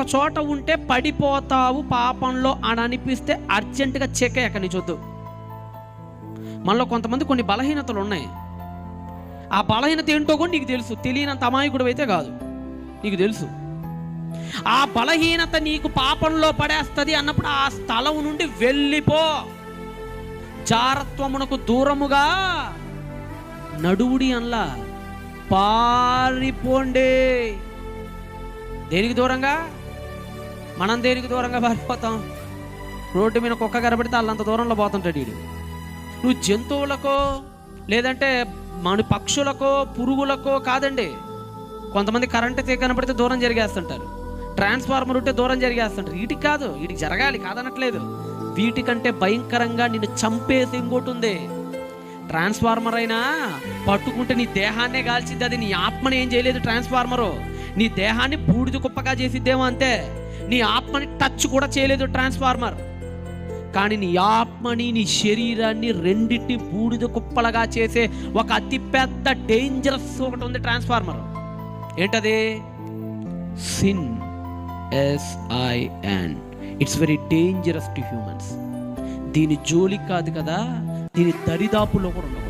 ఒక చోట ఉంటే పడిపోతావు పాపంలో అని అనిపిస్తే అర్జెంటుగా చెక్ అయ్యాక నీ చొద్దు. మనలో కొంతమంది కొన్ని బలహీనతలు ఉన్నాయి. ఆ బలహీనత ఏంటో కూడా నీకు తెలుసు, తెలియనంత అమాయకుడు అయితే కాదు, నీకు తెలుసు. ఆ బలహీనత నీకు పాపంలో పడేస్తుంది అన్నప్పుడు ఆ స్థలం నుండి వెళ్ళిపో. జారత్వమునకు దూరముగా నడువుడి అనలా, పారిపోండి. దేనికి దూరంగా? మనం దేనికి దూరంగా పారిపోతాం? రోడ్డు మీద కుక్క కనబడితే వాళ్ళంత దూరంలో పోతుంటాడు వీడు. నువ్వు జంతువులకో లేదంటే మన పక్షులకో పురుగులకో కాదండి. కొంతమంది కరెంటు తీగ కనబడితే దూరం జరిగేస్తుంటారు, ట్రాన్స్ఫార్మర్ ఉంటే దూరం జరిగేస్తుంటారు. వీటికి కాదు, వీటికి జరగాలి కాదనట్లేదు. వీటికంటే భయంకరంగా నిన్ను చంపేసి ఇంకోటి ఉంది. ట్రాన్స్ఫార్మర్ అయినా పట్టుకుంటే నీ దేహాన్నే కాల్చిద్ది, అది నీ ఆత్మని ఏం చేయలేదు. ట్రాన్స్ఫార్మరు నీ దేహాన్ని బూడిద కుప్పగా చేసిద్దేమో అంతే, నీ ఆత్మని టచ్ కూడా చేయలేదు ట్రాన్స్ఫార్మర్. కానీ నీ ఆత్మని నీ శరీరాన్ని రెండింటి బూడిద కుప్పలుగా చేసే ఒక అతిపెద్ద డేంజరస్ ఒకటి ఉంది, ట్రాన్స్ఫార్మర్. ఏంటది? Sin. SIN. It's very dangerous to humans. దీని జోలికి కాదు కదా, దీని దరిదాపులో కూడా ఉండవు.